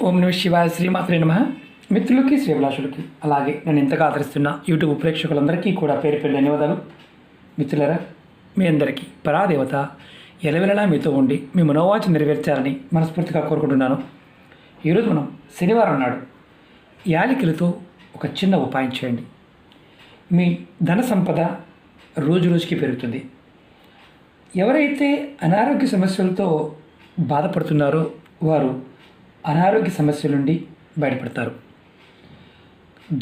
ఓం నమ శివాయ శ్రీమాత్రే నమః. మిత్రులకి శ్రీభిలాషులకి అలాగే నన్ను ఎంతగా ఆదరిస్తున్న యూట్యూబ్ ప్రేక్షకులందరికీ కూడా పేరు పేరు ధన్యవాదాలు. మిత్రులరా, మీ అందరికీ పరాదేవత ఎలవెలలా మీతో ఉండి మీ మనోవాంఛ నెరవేర్చాలని మనస్ఫూర్తిగా కోరుకుంటున్నాను. ఈరోజు మనం శనివారం నాడు యాలకులతో ఒక చిన్న ఉపాయం చేయండి. మీ ధన సంపద రోజు రోజుకి పెరుగుతుంది. ఎవరైతే అనారోగ్య సమస్యలతో బాధపడుతున్నారో వారు అనారోగ్య సమస్యల నుండి బయటపడతారు.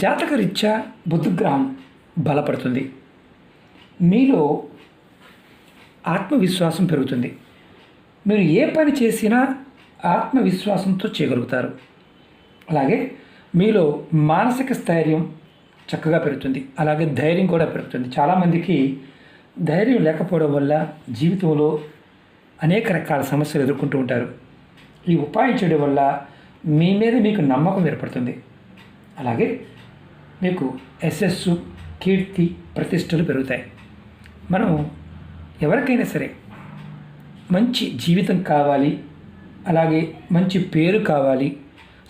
జాతకరీత్యా బుధగ్రహం బలపడుతుంది. మీలో ఆత్మవిశ్వాసం పెరుగుతుంది. మీరు ఏ పని చేసినా ఆత్మవిశ్వాసంతో చేయగలుగుతారు. అలాగే మీలో మానసిక స్థైర్యం చక్కగా పెరుగుతుంది. అలాగే ధైర్యం కూడా పెరుగుతుంది. చాలామందికి ధైర్యం లేకపోవడం వల్ల జీవితంలో అనేక రకాల సమస్యలు ఎదుర్కొంటూ ఉంటారు. ఈ ఉపాయం చేయడం వల్ల మీ మీద మీకు నమ్మకం ఏర్పడుతుంది. అలాగే మీకు యశస్సు, కీర్తి, ప్రతిష్టలు పెరుగుతాయి. మనం ఎవరికైనా సరే మంచి జీవితం కావాలి, అలాగే మంచి పేరు కావాలి,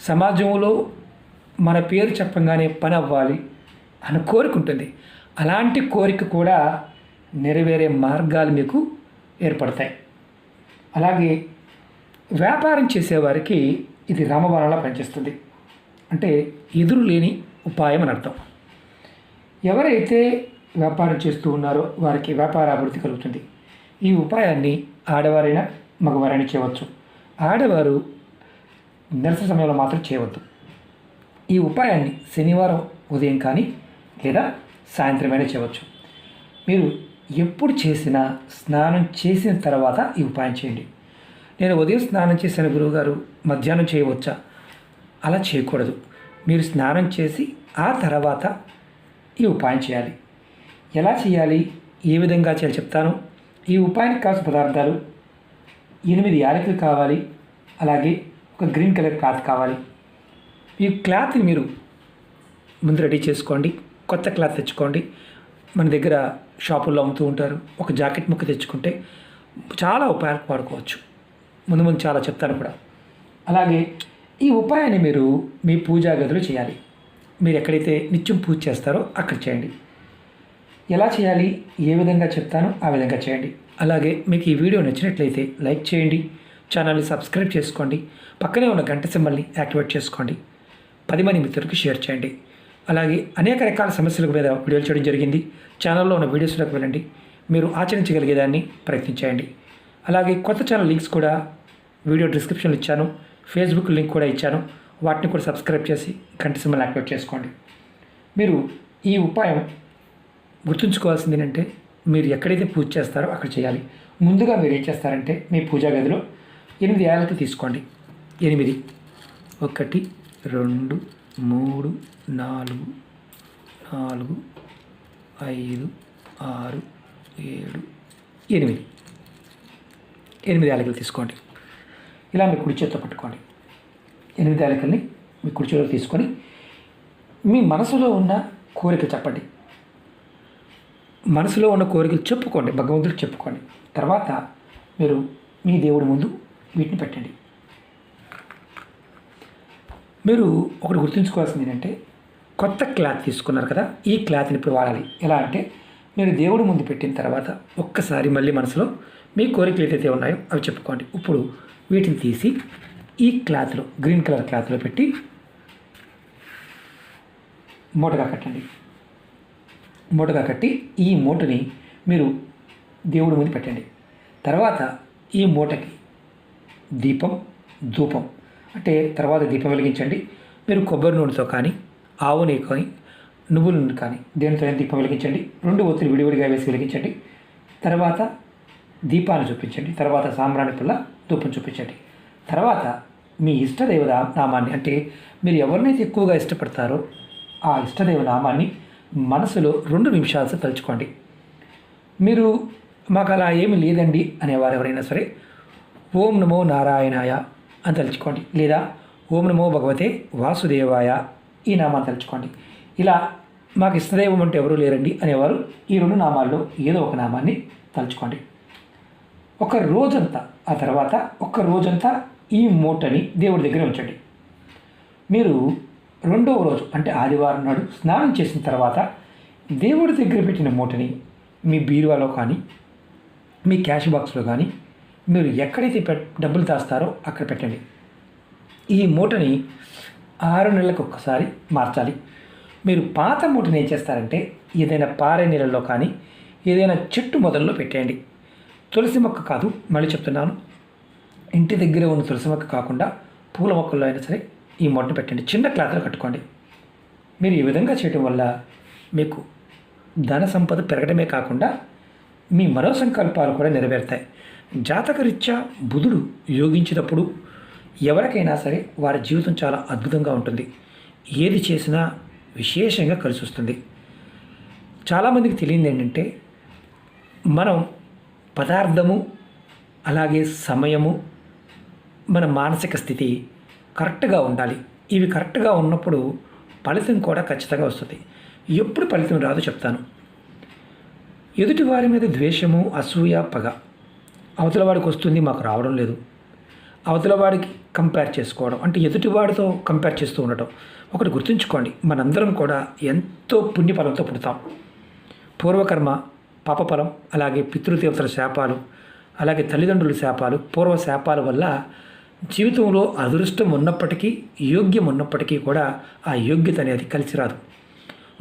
సమాజంలో మన పేరు చెప్పంగానే పని అవ్వాలి అని కోరిక ఉంటుంది. అలాంటి కోరిక కూడా నెరవేరే మార్గాలు మీకు ఏర్పడతాయి. అలాగే వ్యాపారం చేసేవారికి ఇది రామబాణంలా పనిచేస్తుంది. అంటే ఎదురు లేని ఉపాయం అని అర్థం. ఎవరైతే వ్యాపారం చేస్తూ ఉన్నారో వారికి వ్యాపార అభివృద్ధి కలుగుతుంది. ఈ ఉపాయాన్ని ఆడవారైనా మగవారైనా చేయవచ్చు. ఆడవారు నిరసన సమయంలో మాత్రం చేయవద్దు. ఈ ఉపాయాన్ని శనివారం ఉదయం కానీ లేదా సాయంత్రమైనా చేయవచ్చు. మీరు ఎప్పుడు చేసినా స్నానం చేసిన తర్వాత ఈ ఉపాయం చేయండి. నేను ఉదయం స్నానం చేశాను గురువుగారు, మధ్యాహ్నం చేయవచ్చా? అలా చేయకూడదు. మీరు స్నానం చేసి ఆ తర్వాత ఈ ఉపాయం చేయాలి. ఎలా చేయాలి, ఏ విధంగా చేయాలి చెప్తాను. ఈ ఉపాయానికి కావాల్సిన పదార్థాలు 8 యాలకులు కావాలి. అలాగే ఒక గ్రీన్ కలర్ క్లాత్ కావాలి. ఈ క్లాత్ని మీరు ముందు రెడీ చేసుకోండి. కొత్త క్లాత్ తెచ్చుకోండి. మన దగ్గర షాపుల్లో అమ్ముతూ ఉంటారు. ఒక జాకెట్ ముక్క తెచ్చుకుంటే చాలా ఉపాయాలకు వాడుకోవచ్చు. ముందు ముందు చాలా చెప్తాను కూడా. అలాగే ఈ ఉపాయాన్ని మీరు మీ పూజా గదిలో చేయాలి. మీరు ఎక్కడైతే నిత్యం పూజ చేస్తారో అక్కడ చేయండి. ఎలా చేయాలి, ఏ విధంగా చెప్తానో ఆ విధంగా చేయండి. అలాగే మీకు ఈ వీడియో నచ్చినట్లయితే లైక్ చేయండి, ఛానల్ని సబ్స్క్రైబ్ చేసుకోండి, పక్కనే ఉన్న గంట సింబల్ని యాక్టివేట్ చేసుకోండి, 10 మంది మిత్రులకు షేర్ చేయండి. అలాగే అనేక రకాల సమస్యల మీద వీడియోలు చేయడం జరిగింది. ఛానల్లో ఉన్న వీడియోస్లోకి వెళ్ళండి. మీరు ఆచరించగలిగేదాన్ని ప్రయత్నించండి. అలాగే కొత్త ఛానల్ లింక్స్ కూడా వీడియో డిస్క్రిప్షన్లో ఇచ్చాను. ఫేస్బుక్ లింక్ కూడా ఇచ్చాను. వాటిని కూడా సబ్స్క్రైబ్ చేసి గంట సింబల్ యాక్టివేట్ చేసుకోండి. మీరు ఈ ఉపాయం గుర్తుంచుకోవాల్సింది ఏంటంటే, మీరు ఎక్కడైతే పూజ చేస్తారో అక్కడ చేయాలి. ముందుగా మీరు ఏం చేస్తారంటే, మీ పూజా గదిలో 8 యాలకులు తీసుకోండి. 8, 1, 2, 3, 4, 5, 6, 7, 8 యాలకులు తీసుకోండి. ఇలా మీ కుడి చేతితో పట్టుకోండి. 8 యాలకుల్ని మీ కుడి చేతిలో తీసుకొని మీ మనసులో ఉన్న కోరిక చెప్పండి. మనసులో ఉన్న కోరికలు చెప్పుకోండి, భగవంతుడికి చెప్పుకోండి. తర్వాత మీరు మీ దేవుడి ముందు వీటిని పెట్టండి. మీరు ఒకటి గుర్తుంచుకోవాల్సింది ఏంటంటే, కొత్త క్లాత్ తీసుకున్నారు కదా, ఈ క్లాత్ని ఇప్పుడు వాడాలి. ఎలా అంటే, మీరు దేవుడి ముందు పెట్టిన తర్వాత ఒక్కసారి మళ్ళీ మనసులో మీ కోరికలు ఏదైతే ఉన్నాయో అవి చెప్పుకోండి. ఇప్పుడు వీటిని తీసి ఈ క్లాత్లో, గ్రీన్ కలర్ క్లాత్లో పెట్టి మూటగా కట్టండి. మూటగా కట్టి ఈ మూటని మీరు దేవుడి ముందు పెట్టండి. తర్వాత ఈ మూటకి దీపం, ధూపం అంటే తర్వాత దీపం వెలిగించండి. మీరు కొబ్బరి నూనెతో కానీ, ఆవు నెయ్యి కానీ, నువ్వుల నూనె కానీ దేనితో దీపం వెలిగించండి. 2 ఒత్తులు విడివిడిగా వేసి వెలిగించండి. తర్వాత దీపాన్ని చూపించండి. తర్వాత సాంబ్రాణి పుల్ల ధూపం చూపించండి. తర్వాత మీ ఇష్టదైవ నామాన్ని, అంటే మీరు ఎవరినైతే ఎక్కువగా ఇష్టపడతారో ఆ ఇష్టదైవ నామాన్ని మనసులో 2 నిమిషాలు తలుచుకోండి. మీరు మాకు అలా ఏమి లేదండి అనేవారు ఎవరైనా సరే, ఓం నమో నారాయణాయ అని తలుచుకోండి. లేదా ఓం నమో భగవతే వాసుదేవాయ ఈ నామాన్ని తలుచుకోండి. ఇలా మాకు ఇష్టదైవం అంటే ఎవరూ లేరండి అనేవారు ఈ 2 నామాల్లో ఏదో ఒక నామాన్ని తలుచుకోండి. ఒక రోజంతా, ఆ తర్వాత ఒక రోజంతా ఈ మూటని దేవుడి దగ్గర ఉంచండి. మీరు రెండవ రోజు అంటే ఆదివారం నాడు స్నానం చేసిన తర్వాత దేవుడి దగ్గర పెట్టిన మూటని మీ బీరువాలో కానీ మీ క్యాష్ బాక్స్లో కానీ మీరు ఎక్కడైతే డబ్బులు దాస్తారో అక్కడ పెట్టండి. ఈ మూటని 6 నెలలకు ఒక్కసారి మార్చాలి. మీరు పాత మూటని ఏం చేస్తారంటే ఏదైనా పారే నీళ్ళల్లో కానీ ఏదైనా చెట్టు మొదల్లో పెట్టేయండి. తులసి మొక్క కాదు, మళ్ళీ చెప్తున్నాను, ఇంటి దగ్గర ఉన్న తులసి మొక్క కాకుండా పూల మొక్కల్లో అయినా సరే ఈ మూటను పెట్టండి. చిన్న క్లాత్లో కట్టుకోండి. మీరు ఈ విధంగా చేయడం వల్ల మీకు ధన సంపద పెరగడమే కాకుండా మీ మరో సంకల్పాలు కూడా నెరవేరుతాయి. జాతకరీత్యా బుధుడు యోగించినప్పుడు ఎవరికైనా సరే వారి జీవితం చాలా అద్భుతంగా ఉంటుంది. ఏది చేసినా విశేషంగా కలిసి వస్తుంది. చాలామందికి తెలియదు ఏంటంటే మనం పదార్థము అలాగే సమయము మన మానసిక స్థితి కరెక్ట్గా ఉండాలి. ఇవి కరెక్ట్గా ఉన్నప్పుడు ఫలితం కూడా ఖచ్చితంగా వస్తుంది. ఎప్పుడు ఫలితం రాదో చెప్తాను. ఎదుటి వారి మీద ద్వేషము, అసూయ, పగ అవతల వాడికి వస్తుంది, మాకు రావడం లేదు. అవతల వాడికి కంపేర్ చేసుకోవడం అంటే ఎదుటివాడితో కంపేర్ చేస్తూ ఉండటం. ఒకటి గుర్తుంచుకోండి, మనందరం కూడా ఎంతో పుణ్యఫలంతో పుడతాం. పూర్వకర్మ, పాపఫలం, అలాగే పితృదేవతల శాపాలు, అలాగే తల్లిదండ్రుల శాపాలు, పూర్వ శాపాల వల్ల జీవితంలో అదృష్టం ఉన్నప్పటికీ యోగ్యం ఉన్నప్పటికీ కూడా ఆ యోగ్యత అనేది కలిసి రాదు.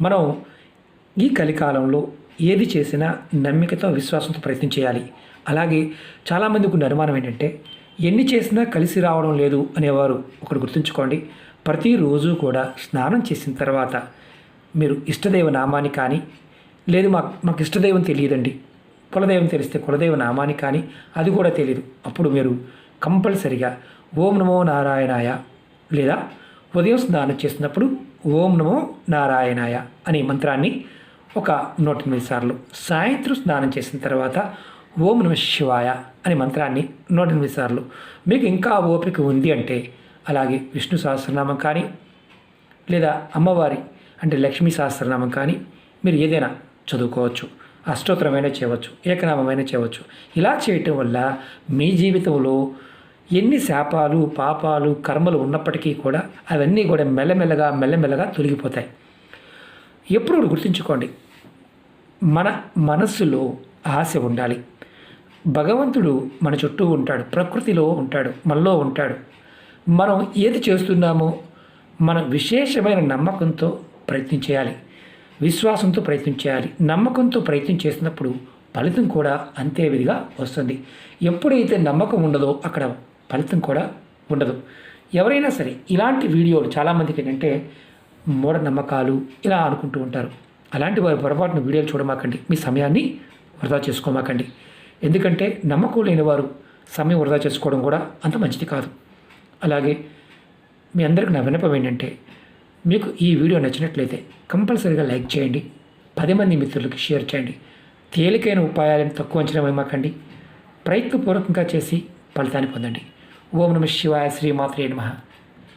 మనం ఈ కలికాలంలో ఏది చేసినా నమ్మికతో విశ్వాసంతో ప్రయత్నం చేయాలి. అలాగే చాలామందికి ఉన్న అనుమానం ఏంటంటే ఎన్ని చేసినా కలిసి రావడం లేదు అనేవారు ఒకటి గుర్తుంచుకోండి. ప్రతిరోజు కూడా స్నానం చేసిన తర్వాత మీరు ఇష్టదైవ నామాన్ని కానీ, లేదు మాకు ఇష్టదైవం తెలియదండి, కులదైవం తెలిస్తే కులదైవ నామాన్ని కానీ, అది కూడా తెలియదు, అప్పుడు మీరు కంపల్సరిగా ఓం నమో నారాయణాయ లేదా ఉదయం స్నానం చేసినప్పుడు ఓం నమో నారాయణాయ అనే మంత్రాన్ని ఒక 108 సార్లు, సాయంత్రం స్నానం చేసిన తర్వాత ఓం నమ శివాయ అనే మంత్రాన్ని 108 సార్లు, మీకు ఇంకా ఓపిక ఉంది అంటే అలాగే విష్ణు సహస్రనామం కానీ లేదా అమ్మవారి అంటే లక్ష్మీ సహస్రనామం కానీ మీరు ఏదైనా చదువుకోవచ్చు. అష్టోత్తరమైనా చేయవచ్చు, ఏకనామమైనా చేయవచ్చు. ఇలా చేయటం వల్ల మీ జీవితంలో ఎన్ని శాపాలు, పాపాలు, కర్మలు ఉన్నప్పటికీ కూడా అవన్నీ కూడా మెల్లమెల్లగా తొలగిపోతాయి. ఎప్పుడు గుర్తుంచుకోండి, మన మనస్సులో ఆశ ఉండాలి. భగవంతుడు మన చుట్టూ ఉంటాడు, ప్రకృతిలో ఉంటాడు, మనలో ఉంటాడు. మనం ఏది చేస్తున్నామో మనం విశేషమైన నమ్మకంతో ప్రయత్నం చేయాలి, విశ్వాసంతో ప్రయత్నం చేయాలి. నమ్మకంతో ప్రయత్నం చేసినప్పుడు ఫలితం కూడా అంతే విధిగా వస్తుంది. ఎప్పుడైతే నమ్మకం ఉండదో అక్కడ ఫలితం కూడా ఉండదు. ఎవరైనా సరే ఇలాంటి వీడియోలు చాలామందికి ఏంటంటే మూఢనమ్మకాలు ఇలా అనుకుంటూ ఉంటారు. అలాంటి వారి పొరపాటున వీడియోలు చూడమాకండి, మీ సమయాన్ని వృధా చేసుకోమాకండి. ఎందుకంటే నమ్మకం లేని వారు సమయం వృధా చేసుకోవడం కూడా అంత మంచిది కాదు. అలాగే మీ అందరికీ నా విన్నపం ఏంటంటే మీకు ఈ వీడియో నచ్చినట్లయితే కంపల్సరీగా లైక్ చేయండి, 10 మంది మిత్రులకి షేర్ చేయండి. తేలికైన ఉపాయాలను తక్కువ అంచనా వేయమాకండి, ప్రయత్నపూర్వకంగా చేసి ఫలితాన్ని పొందండి. ఓం నమః శివాయ, శ్రీమాత్రే నమః.